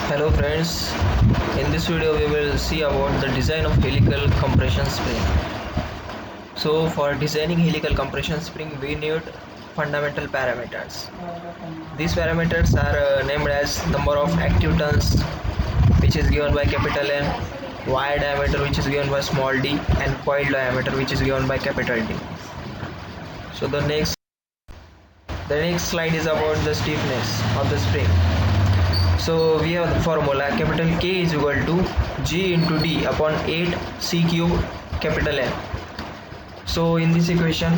Hello friends, in this video we will see about the design of helical compression spring. So for designing helical compression spring we need fundamental parameters. These parameters are named as number of active turns, which is given by capital N, wire diameter, which is given by small d, and coil diameter, which is given by capital D. So the next slide is about the stiffness of the spring. So we have the formula capital K is equal to G into D upon 8 C cube capital N. So in this equation,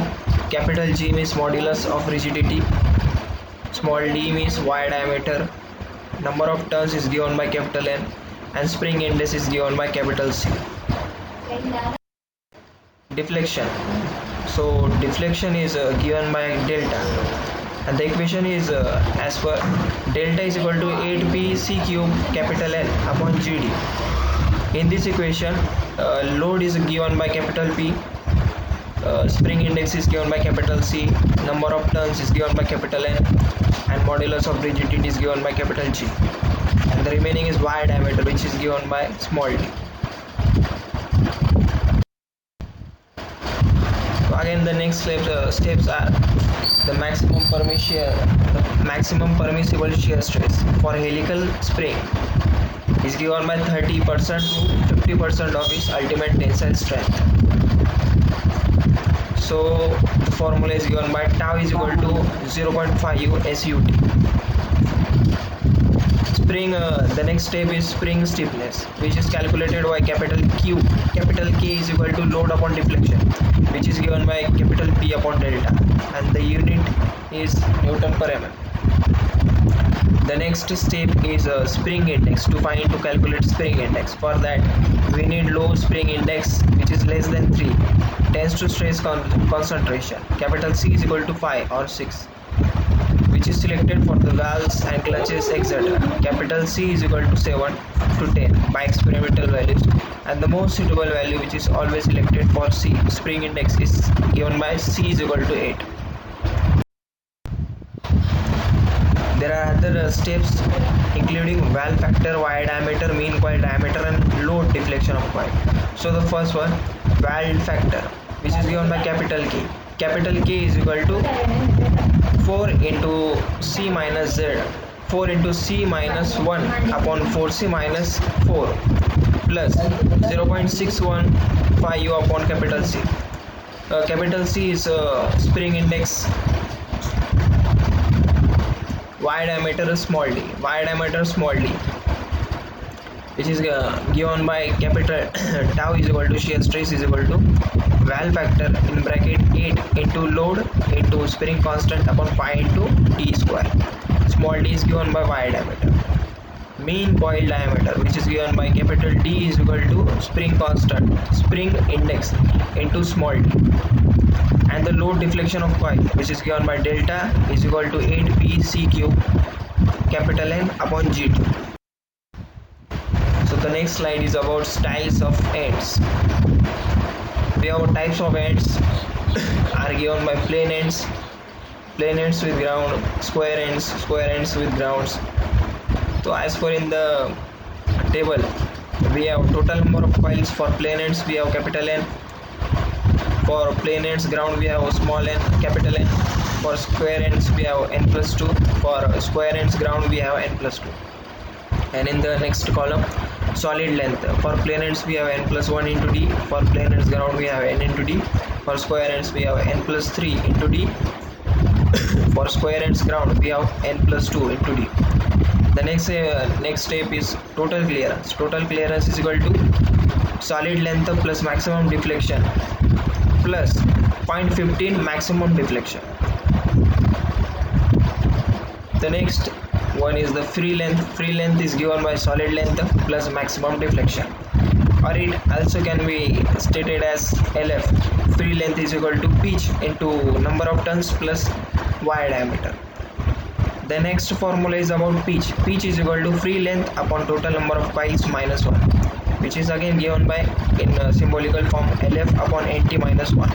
capital G means modulus of rigidity, small d means wire diameter, number of turns is given by capital N, and spring index is given by capital C. Deflection. So deflection is given by delta, and the equation is as per delta is equal to 8p c cube capital N upon gd. In this equation, load is given by capital P, spring index is given by capital C, number of turns is given by capital N, and modulus of rigidity is given by capital G, and the remaining is wire diameter, which is given by small d. So again the next steps are the maximum permissible shear stress for helical spring is given by 30% to 50% of its ultimate tensile strength. So the formula is given by tau is equal to 0.5 u SUT. Spring, the next step is spring stiffness, which is calculated by capital Q. Capital K is equal to load upon deflection, which is given by capital P upon delta, and the unit is Newton per mm. The next step is spring index to calculate spring index. For that we need low spring index, which is less than 3, tends to stress concentration. Capital C is equal to 5 or 6, which is selected for the valves and clutches, etc. Capital C is equal to 7 to 10 by experimental values, and the most suitable value, which is always selected for C spring index, is given by C is equal to 8. There are other steps including valve factor, wire diameter, mean coil diameter, and load deflection of coil. So the first one, valve factor, which is given by capital K. Capital K is equal to 4 into C minus Z, 4 into C minus 1 upon 4C minus 4 plus 0.615 U upon capital C. Capital C is spring index, wire diameter small d, which is given by capital tau is equal to shear stress is equal to valve factor in bracket 8 into load into spring constant upon pi into d square. Small d is given by wire diameter. Mean coil diameter, which is given by capital D, is equal to spring constant, spring index into small d, and the load deflection of coil, which is given by delta, is equal to 8p c cube capital N upon gt. So the next slide is about styles of ends. We have types of ends are given by plane ends with ground, square ends with grounds. So as per in the table, we have total number of coils. For plane ends we have capital N, for plane ends ground we have small n capital N, for square ends we have n plus 2, for square ends ground we have n plus 2. And in the next column, solid length, for plane ends we have n plus 1 into d, for plane ends ground we have n into d, for square ends we have n plus 3 into d, for square ends ground we have n plus 2 into d. The next step is total clearance. Total clearance is equal to solid length plus maximum deflection plus 0.15 maximum deflection. The next one is the free length. Free length is given by solid length plus maximum deflection, or it also can be stated as LF. Free length is equal to pitch into number of turns plus wire diameter. The next formula is about pitch. Pitch is equal to free length upon total number of coils minus 1, which is again given by in symbolical form LF upon NT minus 1.